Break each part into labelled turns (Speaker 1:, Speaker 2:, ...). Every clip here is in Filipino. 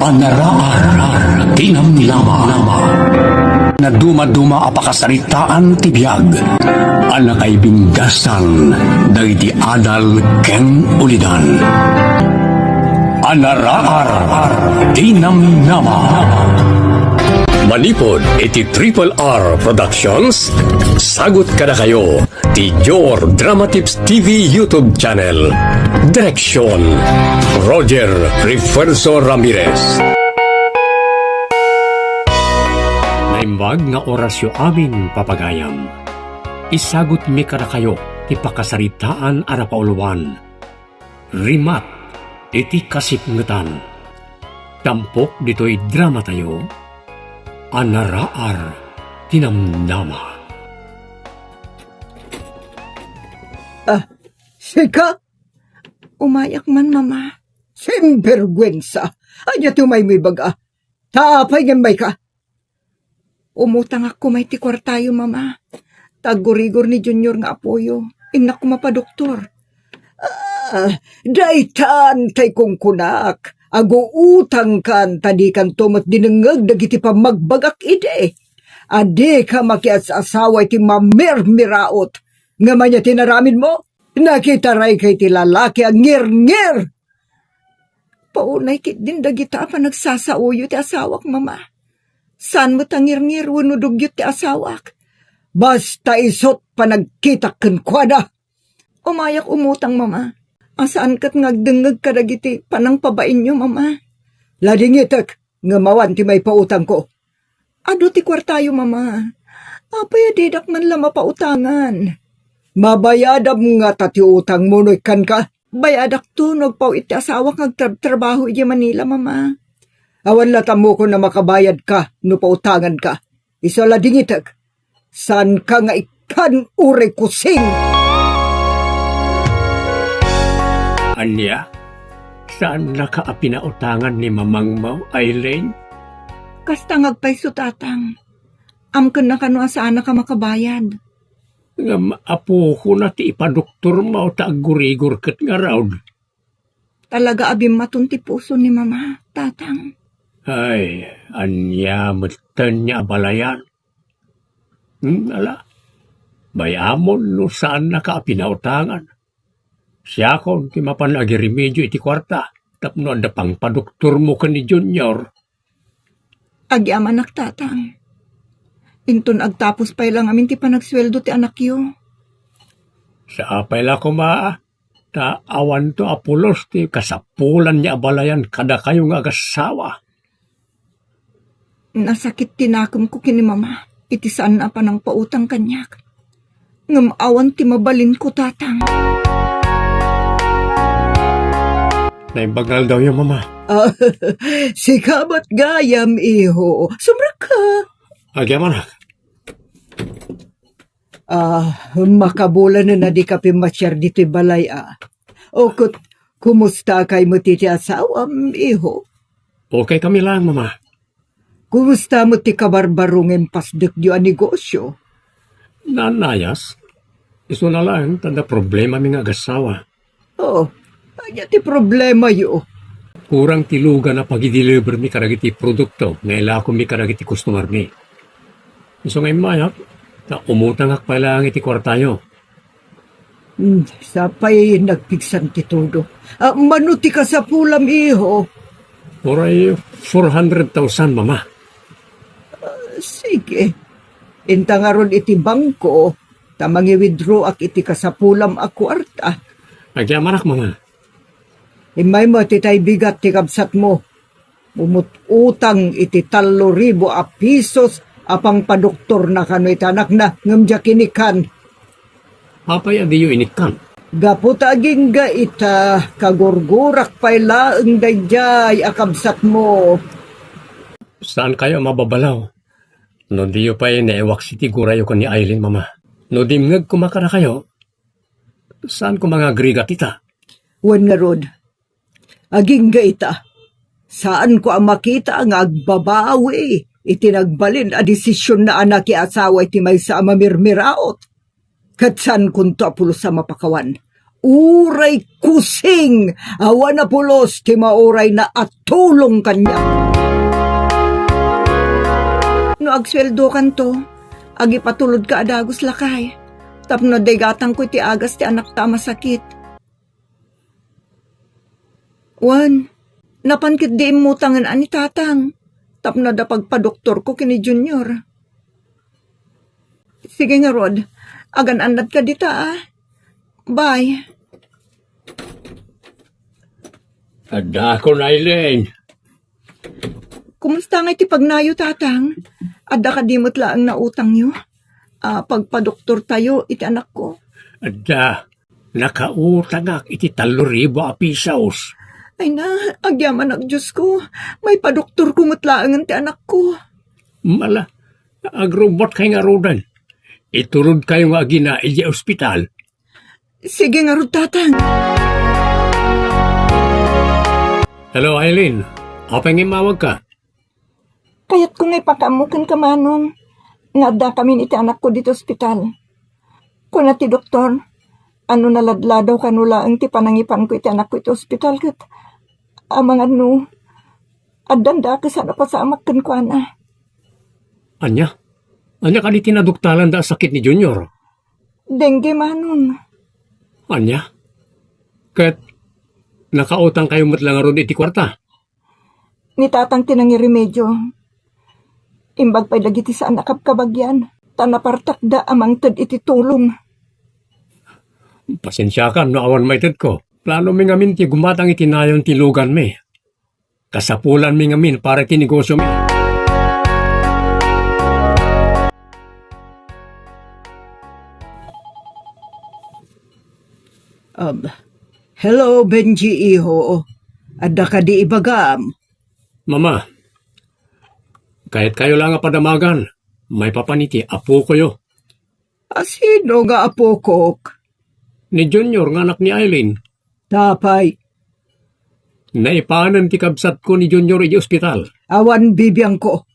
Speaker 1: Panaraar, tinamlama. Na duma-duma apakasaritaan tibiyag. Anak ay binggasan, dagiti adal ken ulidan. Anaraar, tinamlama. Manipod iti Triple R Productions. Sagot ka na kayo ti Your Drama Tips TV YouTube channel. Direksyon Roger Refuerzo Ramirez. Naimbag nga orasyo amin papagayam. Isagot mi ka na kayo ti pakasaritaan ara pauluan. Rimat iti kasipngetan. Tampok dito'y drama tayo. Anaraar, tinamnama.
Speaker 2: Sika? Umayak man, mama. Sinvergwensa. Anya tumay may baga. Tapay gambay ka. Umutang ako may tikor tayo, mama. Tagurigor ni Junior nga apoyo. Inak ko mapadoktor. Daitan tay kong kunak. Ago utang kan tadi kan tomat dinengeg dagiti pa magbagak ide. Ade ka makiat sa asawa iti mamirmiraot. Nga manya tinaramin mo, nakita ray kay ti lalaki ang ngir-ngir. Paunay kit din dagita pa nagsasauyo ti asawak, mama. San mo tangir-ngir wanudugyot ti asawak? Basta isot pa nagkita kenkwada. Umayak umutang, mama. Asaan kat ngagdengeg kadagiti panang pabain nyo, mama? Ladingitek, nga mawan ti may pautang ko. Ado ti kwartayo, mama. Apay adidak man lama pautangan. Mabayadam nga tati utang mo kan ka. Bayadak tunog pao iti asawak ngagtrabaho iti Manila, mama. Awan latam mo ko na makabayad ka no pautangan ka. Isa ladingitek, san ka nga ikan ure kusing?
Speaker 1: Anya, saan nakaapinautangan ni Mamang Mau, Aileen?
Speaker 2: Kasta ngagpayso tatang. Amken na kano asaan ka makabayad.
Speaker 1: Nga maapo ko na ti ipadoktor mo ta agurigor ket nga raud.
Speaker 2: Talaga abim matunti puso ni mama, tatang.
Speaker 1: Ay, anya matan niya balayan. Ala, bayamon no saan nakaapinautangan. Siya kon ti mapan agiremedyo iti kwarta. Tapno anda pang padoktor mo ka ni Junior.
Speaker 2: Agi amanak tatang. Inton agtapos pa lang amin ti panagsweldo ti anak yo.
Speaker 1: Sa apay la ko ta awan to apulos ti kasapulan niya abalayan kada kayo nga agasawa.
Speaker 2: Nasakit tinakom ko kini mama. Iti saan na pa ng pautang kanyak. Ngamawan ti mabalin ko tatang.
Speaker 1: Naibagal daw yung mama.
Speaker 2: Sikabat gayam, iho. Sumra ka.
Speaker 1: Agyaman.
Speaker 2: Makabulan na di ka pimasyar dito'y balay, O kumusta kay mo titi asawam, iho?
Speaker 1: Okay kami lang, mama.
Speaker 2: Kumusta mo ti kabarbarong pasdek di ang negosyo?
Speaker 1: Nanayas. Iso na lang, tanda problema mi nga agasawa.
Speaker 2: Kanya ti problema yo.
Speaker 1: Kurang tiluga na pag-i-deliver mi karagiti produkto, ngaila ko mi karagiti customer mi. So ngayon mayak, na umutang ak pala ang iti kwartayo.
Speaker 2: Sapay nagpigsan ti todo. Manuti ka sa pulam, iho.
Speaker 1: Oray 400,000, mama.
Speaker 2: Sige. Intangaron iti bangko, tamangi withdraw ak iti kasapulam ak kwarta.
Speaker 1: Nagyamanak, mama.
Speaker 2: Imay mo titay bigat ti kabsat mo. Umutang iti 3,000 pesos apang padoktor na kano itanak na ngamdya kinikan.
Speaker 1: Apay adiyo inikan.
Speaker 2: Gaputaging ga ita kagurgurak pay laeng dayjay akabsat mo.
Speaker 1: Saan kayo mababalaw? No diyo pa'y naewak siti gurayo ko ni Aileen, mama. No dimngag kumakara kayo, saan ko mga agrigat ita?
Speaker 2: Wan nga rod. Aging ga ita. Saan ko ang makita ang agbabawi? Itinagbalin a desisyon na anak asawa iti may sa mamirmiraot. Katsan kunto apulo sa mapakawan. Uray kusing, awan na pulos, ti mauray na at tulong kanya. No agsweldo kan to, agi patulod ka adagos lakay. Tapno degatang ko ti agas ti anak ta masakit. Wan, napankit di imutangan ani tatang. Tapno da pagpadoktor ko kini Junior. Sige nga Rod, agan anad ka dita ah. Bye.
Speaker 1: Ada ko na, Eileen.
Speaker 2: Kumusta nga iti pagnayo tatang? Adda ka dimot laang na utang nyo? Pagpadoktor tayo, iti anak ko.
Speaker 1: Ada, nakautang ak iti 3,000 a pisos.
Speaker 2: Ay na, agyaman ang Diyos ko. May padoktor kumutlaangan ti anak ko.
Speaker 1: Mala, agrobot kay nga rodan. Iturod kayo nga gina iti ospital.
Speaker 2: Sige nga ro tatang.
Speaker 1: Hello, Eileen. Apeng imawag ka?
Speaker 2: Kaya't ko nga'y pakamukin ka manong. Nga da kami iti anak ko dito ospital. Kung ti doktor, ano naladladaw kanula ang ti panangipan ko iti anak ko iti ospital kat amang ano, adanda ka sana pasamak kan ko ana.
Speaker 1: Anya? Anya ka di tinaduktalan da sakit ni Junior?
Speaker 2: Dengue manong.
Speaker 1: Anya? Kat nakautang kayo matlang aron iti kwarta?
Speaker 2: Ni tatang tinangi remedyo. Imbag pa'y lagiti sa anak kabagyan. Tanapartakda amang tad iti tulong.
Speaker 1: Pasensya ka, no awan may tad ko. Plano mi ngamin ti gumatang itinayon ti lugan mi. Kasapulan mi ngamin para ti negosyo mi.
Speaker 2: Hello, Benji iho. Adda ka di ibagam.
Speaker 1: Mama, kahit kayo lang nga padamagan, may papaniti, apo ko yo.
Speaker 2: Sino nga apo kok?
Speaker 1: Ni Junior nga anak ni Eileen.
Speaker 2: Tapay,
Speaker 1: Naipanan ti kabsat ko ni Junior iti ospital.
Speaker 2: awan bibiyang ko.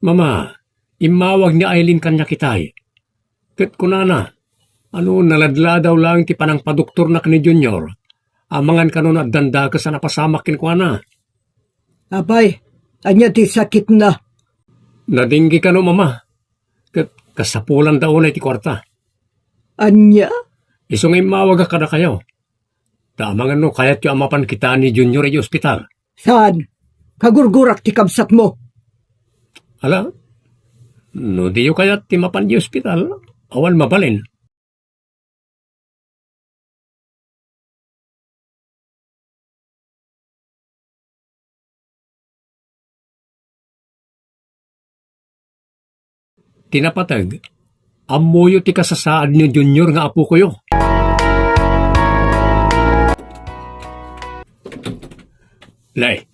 Speaker 1: Mama, imawag ni Eileen kanya kitay. Ket kunana, ano naladla daw lang ti panang padoktor na ni Junior. Amangan kanon at danda ka sa napasamak kin kuana.
Speaker 2: Abay, anya ti sakit na.
Speaker 1: Nadinggi ka no, mama. Ket kasapulan daw na iti kwarta.
Speaker 2: Anya?
Speaker 1: Isong imawag ka na kayo. Tamangan no, kaya't yung amapan kita ni Junior iti ospital.
Speaker 2: Saan? Kagurgurak ti kabsat mo.
Speaker 1: Hala, no di yung kaya't ti mapan di ospital, awan mabalin. Tinapatag, amoyo ti kasasaad ni Junior nga apo ko yo. Lay,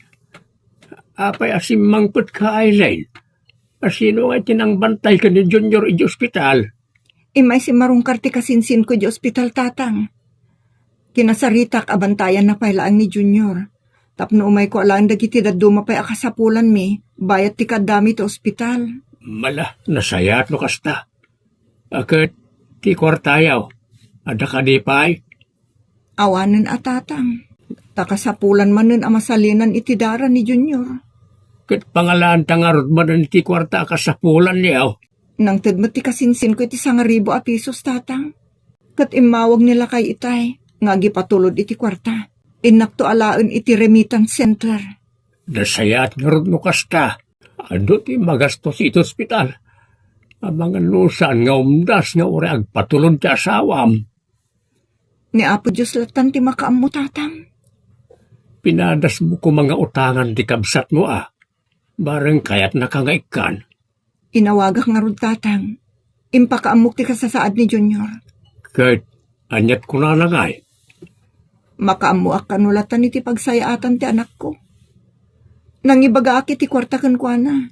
Speaker 1: apay asim mangput ka, Eileen. Asino nga tinang bantay ka ni Junior iti ospital?
Speaker 2: Imay si marungkar ti kasinsin ko di ospital tatang. Kinasaritak abantayan na pailaan ni Junior. Tapno umay ko alaan dagiti daduma pa'y akasapulan mi, bayat ti kadami ti ospital.
Speaker 1: Mala, nasayat no kasta. Akat, ti kwartayaw. Ada ka di pa'y?
Speaker 2: Awanan at tatang. Takasapulan man nun amasalinan iti dara ni Junior.
Speaker 1: Kat pangalaan tangarot man ang ti kwarta kasapulan niyaw.
Speaker 2: Nang tadmat ti kasinsin ko iti 1,000 a pisos tatang. Kat imawag nila kay itay, nga gipatulod iti kwarta. Inakto alaan iti remittance center.
Speaker 1: Nasayat nga rin no kasta. Ano ti magastos ito ospital? Ang mga nusan nga umdas nga uri agpatulod ti asawam.
Speaker 2: Ni Apo Diyos latan ti makaam mo tatang.
Speaker 1: Pinadas mo ko mga utangan di kabsat mo ah. Barang kayat nakangaikan.
Speaker 2: Inawagak nga ron tatang. Impakaamok ti kasasaad ni Junior.
Speaker 1: Kahit anyat ko na langay.
Speaker 2: Makaamuak kanulatan iti pagsayaatan ti anak ko. Nang ibaga aki ti kwarta kan kwa na.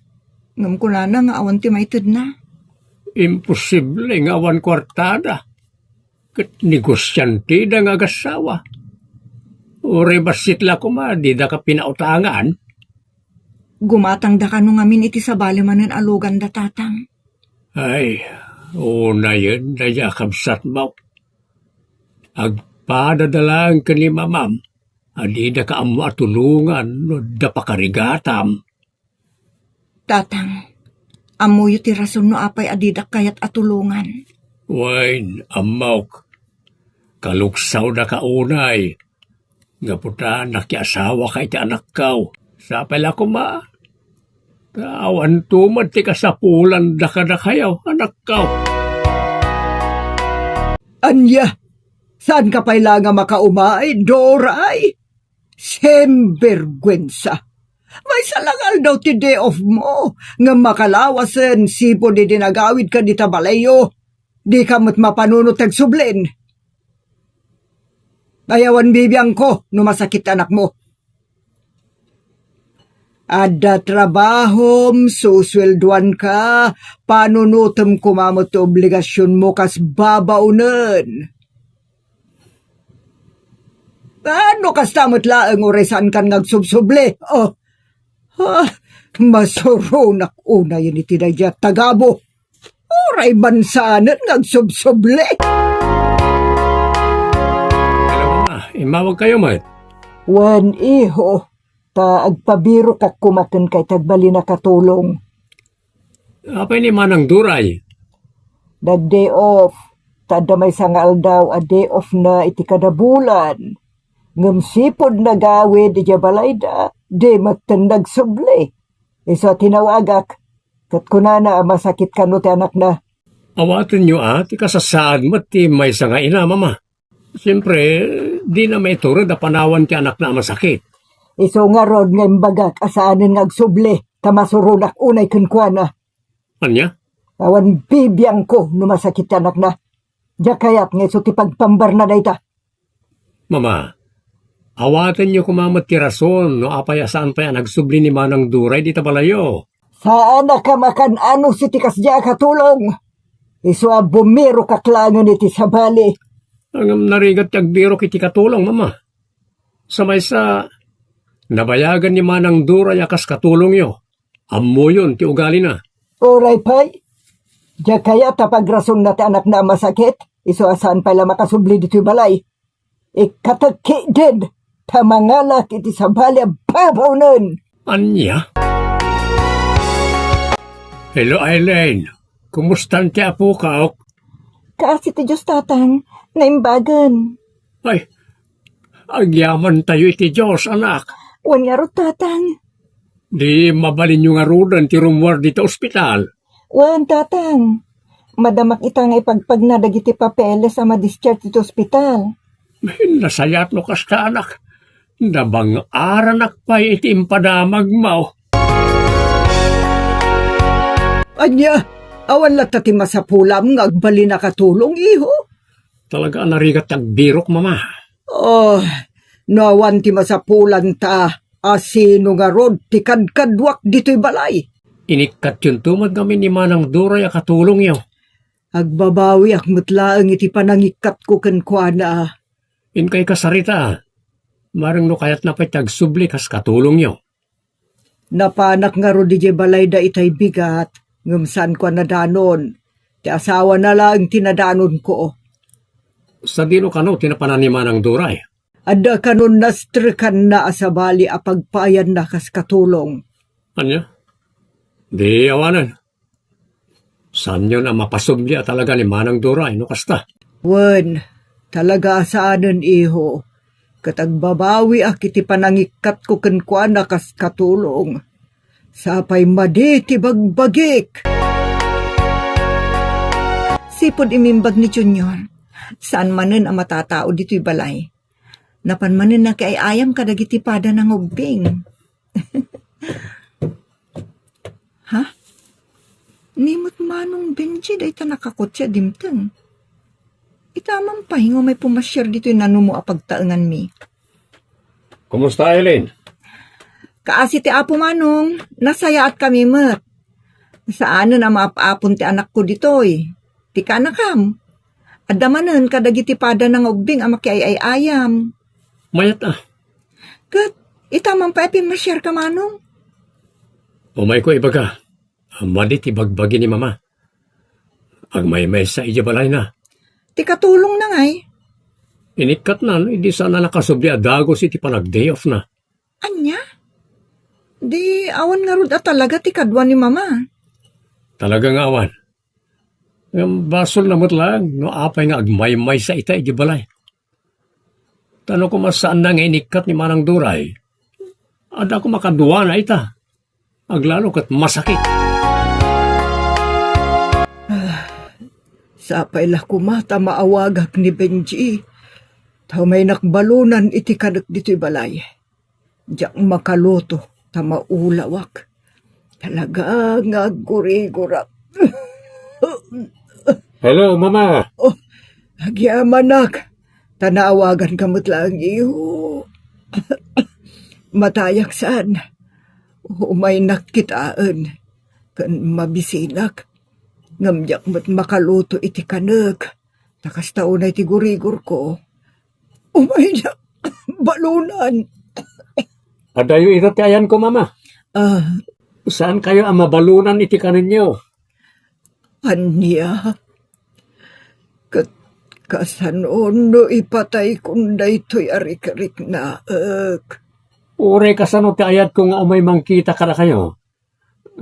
Speaker 2: Ngam ko na nga awan ti maited na.
Speaker 1: Imposible nga awan kwartada. Kat negosyante da nga gasawa. Uri basitla ko ma, di da ka pinautangan.
Speaker 2: Gumatang da ka nung amin iti sabali manen alugan da tatang.
Speaker 1: Ay, una yun, naya kabsat mo. padadalang ka ni mamam, adi da ka amo atulungan no da pakarigatam.
Speaker 2: Tatang, amuyo ti rason no apay adidak kayat atulungan.
Speaker 1: Wain, amok, kaluksaw na kaunay, nga puta nakiasawa kay ti anak kaw. Sapay la ko ma, awan tumad ti kasapulan da ka na kayaw, anak kaw.
Speaker 2: Anya, saan ka pa'y nga makaumay, Doray? Sembergwensa. May salangal daw ti day off mo, nga makalawasan sipo di dinagawid ka di tabalayo. Di ka mo't mapanunot tagsublin. Ayawan bibiyang ko, no masakit anak mo. Ada trabahom, suswelduan ka, panunutom kumamot ti obligasyon mo kas babaunan. Ano kas tamot laeng oresan kan ngagsubsuble? Masurunak una yun iti dayjat tagabo. Oray bansanan ngagsubsuble.
Speaker 1: Alam mo ma, imawag kayo mat.
Speaker 2: Wan iho, ta agpabiro kak kumaten kay tagbali na katulong.
Speaker 1: Apay ni manang duray.
Speaker 2: Dag day off, tada may sangal daw a day off na iti kadabulan. Ngam sipod na gawe di jabalayda, di magtandag suble. Iso tinawagak, kat kunana masakit ka no ti anak na.
Speaker 1: Awatin nyo ti kasasaan mo ti may nga ina, mama. Siyempre, di na may turo da panawan ti anak na masakit.
Speaker 2: Iso nga rod nga imbagak asaanin nga agsuble, tamasurunak unay kunkwana.
Speaker 1: Anya?
Speaker 2: Awan bibiyang ko no masakit ti anak na. Jakayat nga iso ti pagpambar na dayta.
Speaker 1: Mama, awatin nyo kumamat ti rason no apayasaan pa yan nagsubli ni manang duray di tabalayo.
Speaker 2: Saan na ka makan ano si ti kasya katulong? Iso a bumiro kaklangan iti sabali.
Speaker 1: Ang narigat yagbiro kiti katulong, mama. Sa may sa nabayagan ni manang duray akas katulong yo. Ammo yun ti ugali na.
Speaker 2: Oray pay, diya kaya tapagrason na ti anak na masakit, iso asaan pala makasubli dito'y balay. Ikatagki din, tamangalak iti sabali babaw nun.
Speaker 1: Anya? Hello, Eileen. Kumustan ti apo ka?
Speaker 2: Kasi ti Diyos tatang, naimbagan.
Speaker 1: Ay, agyaman tayo iti Diyos, anak.
Speaker 2: Wan nga ro tatang.
Speaker 1: Di mabalin yung arudan ti rumwar dito ospital.
Speaker 2: Wan tatang. Madamak itang ipagpag na dagiti papeles sa ma-discharge dito ospital.
Speaker 1: Nasayat no kasta, anak. Nabang aranak pa iti impadamag mo.
Speaker 2: Anya, awan lata ti masapulam nga agbali na katulong, iho.
Speaker 1: Talaga narigat agbirok, mama.
Speaker 2: Oh, nawan ti masapulan ta. Asino nga rod ti kadkadwak dito'y balay.
Speaker 1: Inikat yun tumad kami ni manang duray a katulong yo.
Speaker 2: Agbabawi ak mutlaang iti panangikat ko kenkwana.
Speaker 1: In kay kasarita, marang no kayat na pa'y tagsubli kas katulong yo.
Speaker 2: Napanak nga rod di balay da itay bigat. Ngamsan ko na danon. Ti asawa na lang tinadanon ko.
Speaker 1: Sa dino kano tinapanan ni manang duray.
Speaker 2: Ada kanon nastrikan na asabali apagpayan na kas katulong.
Speaker 1: Anya? Di awanan. San yun ang mapasubli talaga ni manang duray, no kasta?
Speaker 2: Wen, talaga saanan iho. Katagbabawi ak iti panangikat ko kenkwa na kas katulong. Sapay madi ti bagbagik. Sipod imimbag ni Junior. Saan manen ang matatao dito'y balay? Napanmanin na kay ayam kadagiti pada ng ugbing. Ha? Nimot manong Benji day ta nakakotya dimteng. Itamang pahingo may pumasyar dito yung nanumo apagtaangan mi.
Speaker 1: Kumusta, Eileen?
Speaker 2: Kaasi ti apo manong, nasaya at kami mat. Saan na maapapon ti anak ko ditoy? Ti kanakam. Adamanen kadagiti pada ng ugbing ang makiayayam.
Speaker 1: Mayat ah.
Speaker 2: Kat, itamang pa masyar ka manong.
Speaker 1: Umay ko ibaga. Amadit ibagbagi ni mama. Ang may sa ijabalay na.
Speaker 2: Ti katulong na ngay.
Speaker 1: Inikat na, no? Hindi sana nakasubli adagos iti panag-day off na.
Speaker 2: Anya? Di awan nga rod talaga ti kadwa ni mama.
Speaker 1: Talagang awan. Yung basol na lang, no apay nga agmay-may sa ita, igibalay. Tano ko masaan na nga inikat ni Manang Duray. Ada ko makaduwa na ita. Aglalo kat masakit.
Speaker 2: Sapay la kumata maawagak ni Benji. Tao may nakbalunan iti kanak dito'y balay. Diyak makaluto, ta maulawak. Talaga nga guri-gura.
Speaker 1: Hello, Mama.
Speaker 2: Nagyamanak, tanawagan kamot lang iyo. Matayak saan, umay nakitaan, kan mabisinak, ngamyak mo't makaluto iti kanek, takas taon na iti gurigor ko, umay na balunan.
Speaker 1: Adayo ito ayan ko, Mama. Saan kayo ang mabalunan iti kaninyo?
Speaker 2: Anya, kasanon no ipatay kunday to'y arik-arik na
Speaker 1: Ure kasano ti ayat ko nga umay mangkita ka na kayo.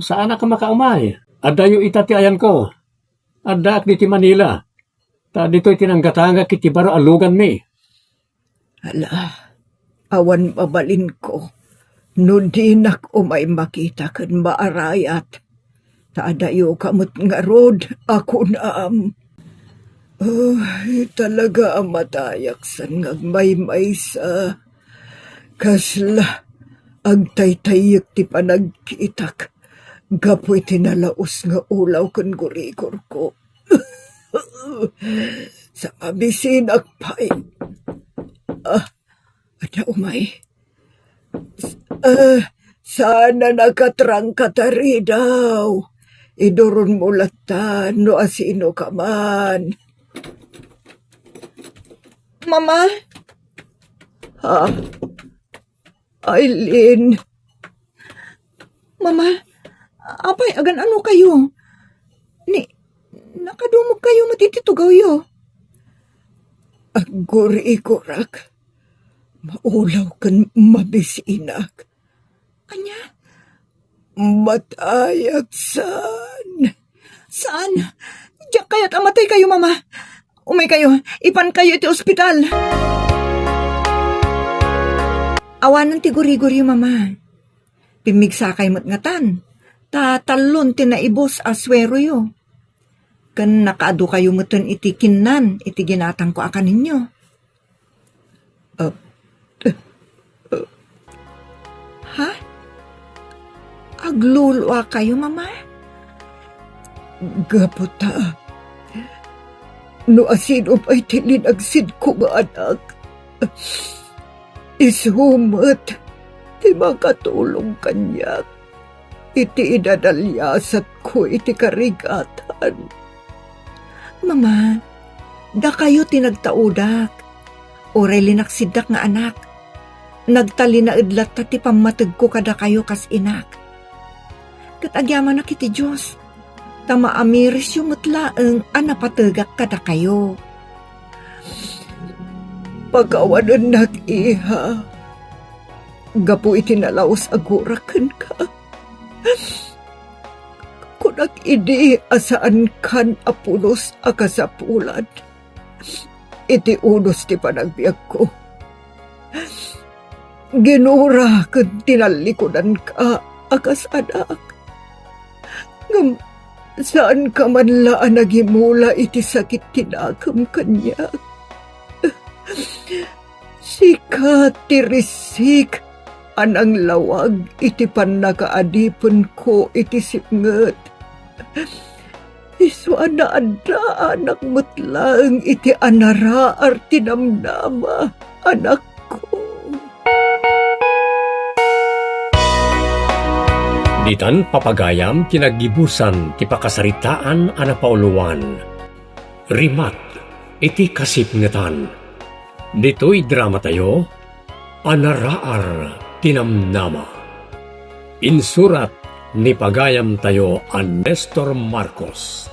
Speaker 1: Saan ka makaumay? Adayo ita ti ayan ko. Adak di ti Manila. Ta dito'y tinanggatanga kiti baro alugan mi.
Speaker 2: Hala, awan mabalin ko. No dinak umay makita kan maarayat. Taadayo kamot nga rod, ako na talaga ang matayak san ngagmay-may sa kasla agtaytayik ti panagkitak. Gapoy tinalaos nga ulaw kan gurigor ko. Sa mabisinak pa'y. Ada umay. Sana nakatrang katari daw. Idoron mo latan no asino ka man. Mama? Ha? Aileen? Mama, apay agan ano kayo? Nakadumog kayo matititugaw yo. Aguri-ikurak. Maulaw kan mabisinak. Kanya? Matayag saan? Saan? Diyak kaya't amatay kayo, Mama. Umay kayo, ipan kayo iti ospital. Awanan ti guri-guri, Mama. Pimigsakay matngatan. Tatalon tinaibos aswero yo. Kan nakaado kayo ngatan iti kinan, iti ginatang ko akan ninyo. Ha? Aglulwa kayo, Mama? Gaputa. No asin ay tilinagsid ko nga anak. Isumot. Di makatulong kanya. Iti idadalyasat ko iti karigatan. Mama, da kayo tinagtaudak. Oray linaksiddak nga anak. Nagtali na idlat ti pamatag ko kada kayo kas inak. Katagyaman na kiti Diyos. Tama amiris yung mutlaang anapatagak kada kayo. Pagawanan nag-iha. Gapu itinalaos agurakan ka. Kunak idi asaan kan apulos akasapulan. Iti unos ti panagbiag ko. Ginura kan tinalikodan ka akas anak. Ngam saan ka man laan nagimula iti sakit tinakam kanya. Sika tirisik anang lawag iti panakaadipon ko iti sipnget. Iswa na anda anak mutlang iti anaraar tinamnama anak ko.
Speaker 1: Ditan papagayam kinagibusan ti pakasaritaan ana pauluan. Rimat iti kasipngetan. Dito'y drama tayo, anaraar tinamnama. Insurat ni pagayam tayo an Nestor Marcos.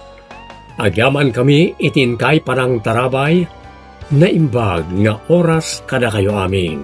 Speaker 1: Agyaman kami itinkay parang tarabay, naimbag nga oras kada kayo amin.